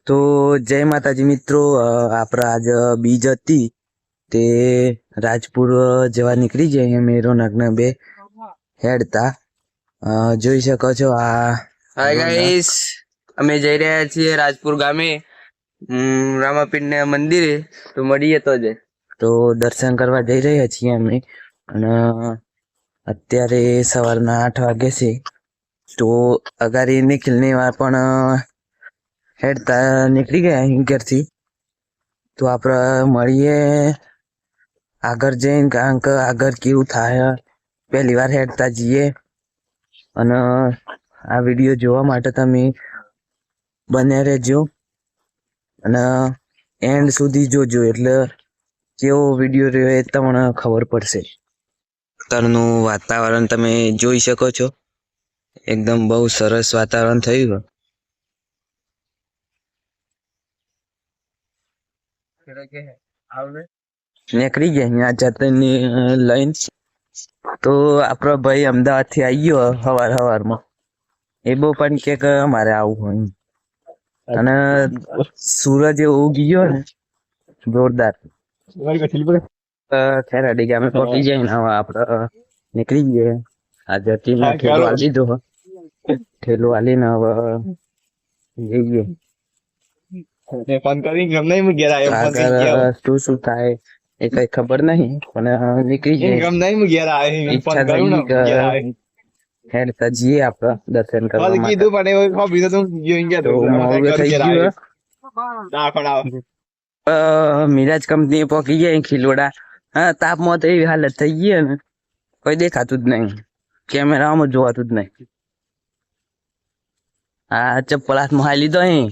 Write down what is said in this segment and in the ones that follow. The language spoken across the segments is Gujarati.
તો જય માતાજી મિત્રો, આપણા આજ બીજ હતી તે રાજપુર જવા નીકળી જઈએ. અમે રોનકના બે હેડતા જોઈ શકો છો. આ હાય ગાઈસ, અમે જઈ રહ્યા છીએ રાજપુર ગામે રામાપીર ના મંદિરે. તો મળીએ તો દર્શન કરવા જઈ રહ્યા છીએ અમે. અને અત્યારે સવારના 8 વાગે છે. તો અગારી નિખિલની વાર પણ હેડતા નીકળી ગયા અહીં ઘરથી. તો આપણે મળીએ આગળ જઈને, કારણ કે આગળ કેવું થાય પહેલી વાર હેડતા જઈએ. અને આ વિડીયો જોવા માટે તમે બન્યા રહેજો અને એન્ડ સુધી જોજો, એટલે કેવો વિડીયો રહ્યો એ તમને ખબર પડશે. અત્યારનું વાતાવરણ તમે જોઈ શકો છો, એકદમ બહુ સરસ વાતાવરણ થયું. નીકળી ગયા અહીંયા જતનની લઈને. તો આપણો ભાઈ અમદાવાદ થી આવી ગયો સવારમાં. એ બહુ પણ કે અમારે આવું હોય, અને સૂરજ ઉગી ગયો ને જોરદાર. ખેર અડી ગયા અમે પહોંચી જાય ને હવે આપડે નીકળી ગયે. આ જતી ઠેલો આલી દીધો, ઠેલો આલીને હવે જઈએ. શું થાય એ કઈ ખબર નહીં, પણ નીકળી જાય. હેડતા જઈએ આપડે દર્શન કરવા. મિરાજ કંપની પહોંચી ગયા ખીલોડા. હા, તાપમાં તો એવી હાલત થઈ ગઈ ને કોઈ દેખાતું જ નહીં, કેમેરામાં જોવાતું જ નહીં. આ ચપ્પલ હાથમાં હાલી લીધો અહીં.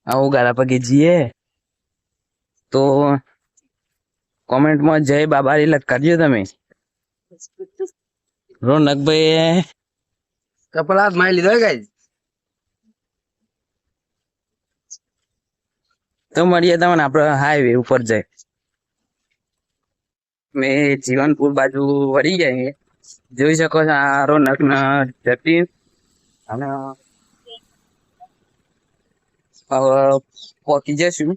આવું ગારા પગે જઈએ તો કોમેન્ટમાં જય બાબારી લટકારજો તમે. રોનકભાઈ ચપ્પલ હાથ માં લીધો ગાઈસ. તો મળીએ તમને આપડે હાઈવે ઉપર જાય. મેં જીવનપુર બાજુ વળી જાય. જોઈ શકો છો આ રોનક ના જતી. અને પહોંચી જશું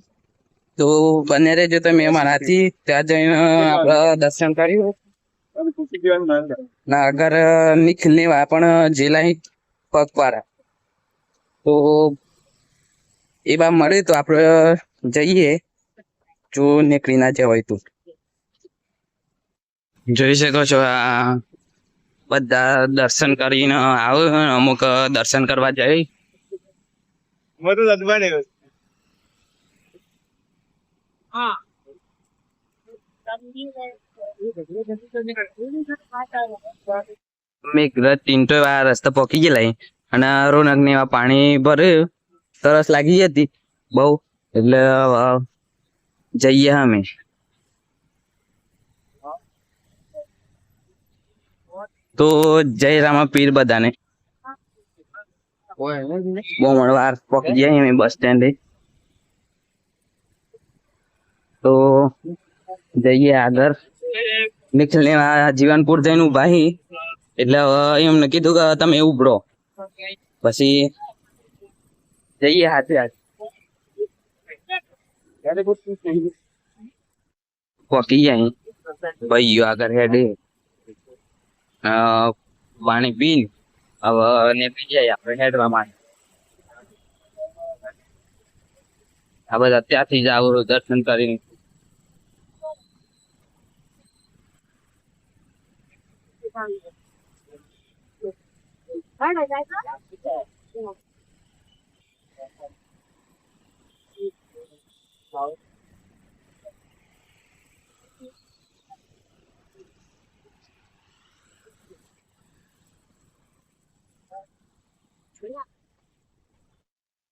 તો બને રહેજો તમે અમારાથી. ત્યાં જઈને આપડે દર્શન કર્યું ના અગર નિખિલ ની વા પણ જેલા પગપારા. તો એ બા મળે તો આપડે જઈએ, જો નીકળી ના જવાય તો. જોઈ શકો છો આ બધા દર્શન કરીને આવે. અમુક દર્શન કરવા જાય. રસ્તા પોકી ગયેલા અને રોનક ને એવા પાણી ભર્યું. તરસ લાગી હતી બહુ, એટલે જઈએ અમે. તો જય રામાપીર બધાને. બહુ વાર પહોંચી જાય અમે બસ સ્ટેન્ડે. તો જઈએ આગળ. નિખિલ ને જીવનપુર જઈને ઉભા હી, એટલે એમને કીધું કે તમે ઉભરો, પછી જઈએ હાથે હાથ. પહોંચી જાય ભાઈઓ આગળ હેડે પાણી પીને હવે નીકળી જાય આપણે હેડવા માટે. આ બધા ત્યાંથી જ આવું દર્શન કરીને.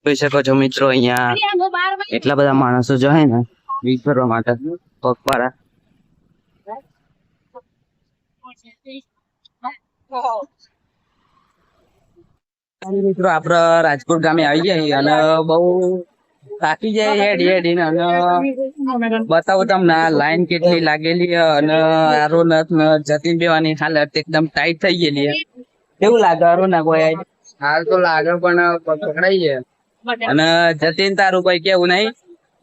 જોઈ શકો છો મિત્રો, અહીંયા એટલા બધા માણસો જાય ને વીજ ભરવા માટે પગપાળા. મિત્રો આપડે રાજકોટ ગામે આવી જાય અને બહુ થાકી જાય હેડી હેડીને. અને બતાવો તમને લાઈન કેટલી લાગેલી અને રોનક જતીન બેવાની હાલત એકદમ ટાઈટ થઈ ગયેલી. કેવું લાગે રોનક? હાલ તો લાગે પણ પકડાઈ જાય. અને જતીન તારું કોઈ કેવું નહીં?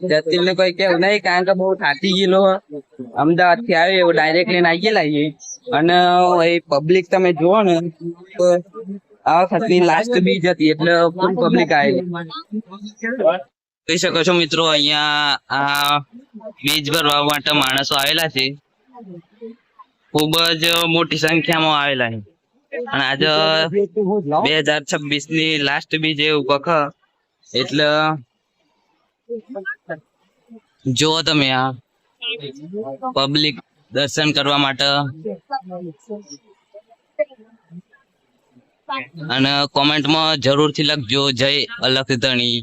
જતીન ને કોઈ કેવું નહીં કારણ કે બહુ થાકી ગયેલો હે. અમદાવાદ થી આવ્યો એવું ડાયરેક્ટ લઈને આવી ગયેલા અને એ પબ્લિક તમે જુઓ ને તો આ વખતની લાસ્ટ બીજ હતી એટલે ફૂલ પબ્લિક આવેલી. જોઈ શકો છો મિત્રો અહીંયા આ બીજ ભરવા માટે માણસો આવેલા છે. ખૂબ જ મોટી સંખ્યામાં આવેલા છે અને આજે 2026 ની લાસ્ટ બીજ એવું કખ એટલે જો તમે આ પબ્લિક દર્શન કરવા માટે અને કોમેન્ટમાં જરૂરથી લખજો જય અલખધણી.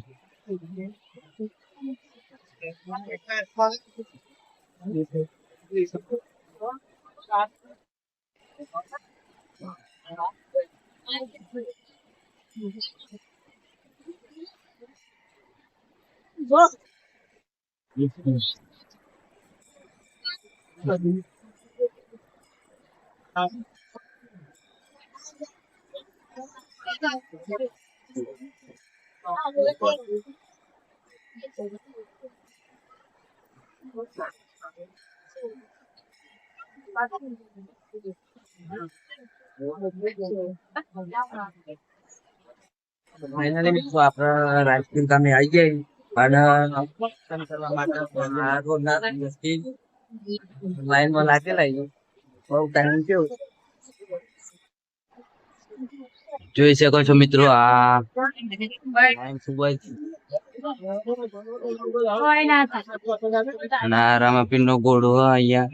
ફાઇનલી મિત્રો આપણે રાજપુર ગામે આવી ગયા અને દર્શન કરવા માટે લાઈનમાં લાગેલા બહુ ટાઈમ થયો. જોઈ શકો છો મિત્રો આ લાઈન ખૂબ જ અને આ રામાપીર નો ઘોડો અહીંયા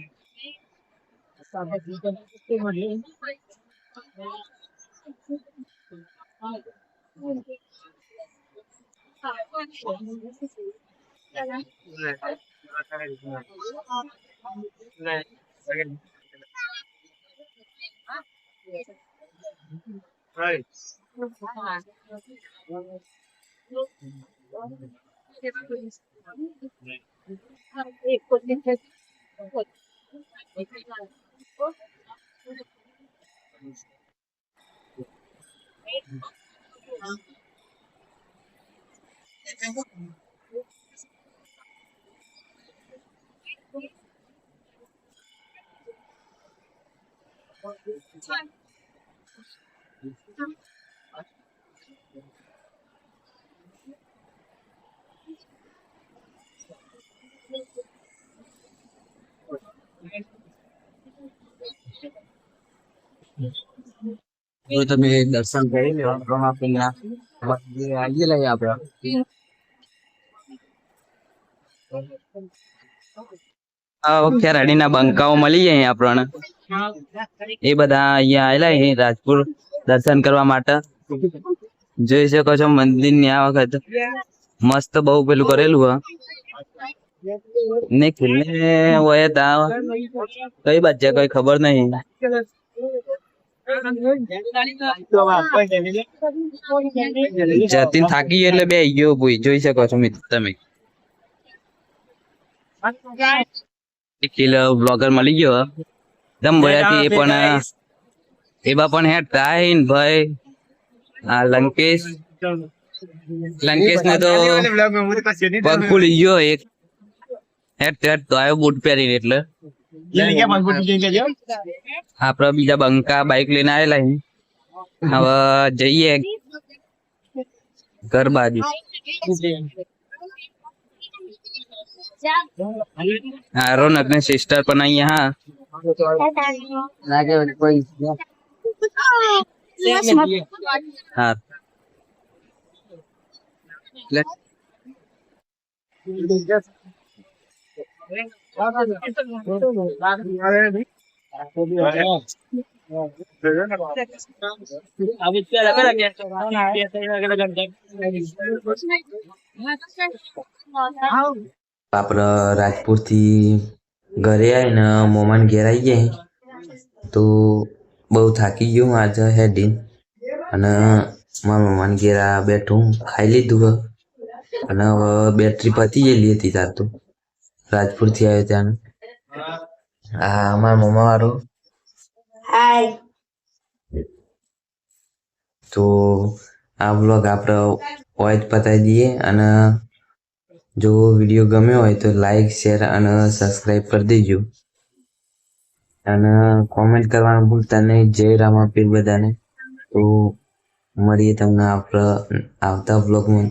જો તમે દર્શન કરી લો રામાપીરના આવી લઈએ આપણે. આ વખતે રડીના બંકાઓ મળી જાય આપણને એ બધા અહીંયા આવેલા છે રાજપુર દર્શન કરવા માટે. જોઈ શકો છો મંદિર ની આ વખત મસ્ત બહુ પેલું કરેલું હ ને ખીલને હોય તા કઈ બાજુ છે કઈ ખબર નહીં. જતીન થાકી ગયો એટલે બે ગયો ભૂઈ. જોઈ શકો છો મિત્ર તમે કિલો બ્લોગર મળી ગયો દમ ભર્યાથી એ પણ એવા પણ હેઠતા આહીન ભાઈ આ લંકેશ ને તો પગ ફૂલી ગયો એક હેઠ તો આવ્યો બૂટ પહેરીને એટલે આપડે બીજા બંકા બાઈક લઈને આવેલા હવે જઈએ ઘર બાજુ. હા રોનક ને સિસ્ટર પણ અહીંયા હા આપડે રાજપુર થી ઘરે આવીને મોમાન ઘેર આવી ગયા તો બહુ થાકી ગયો હું આજે હેડી અને મારા મોમાન ઘેર બેઠું ખાઈ લીધું અને હવે બેટરી પતી ગયેલી હતી તાર તો રાજપુર થી આવ્યો ત્યાં. હા મારા મોમા વાળો તો આ બ્લોગ આપણે વોઇસ પતાવી દઈએ અને જો વિડીયો ગમ્યો હોય તો લાઈક શેર અને સબસ્ક્રાઈબ કરી દેજો અને કોમેન્ટ કરવાનું ભૂલતા નહીં. જય રામાપીર બધાને. તો મળીએ તમને આવતા બ્લોગમાં.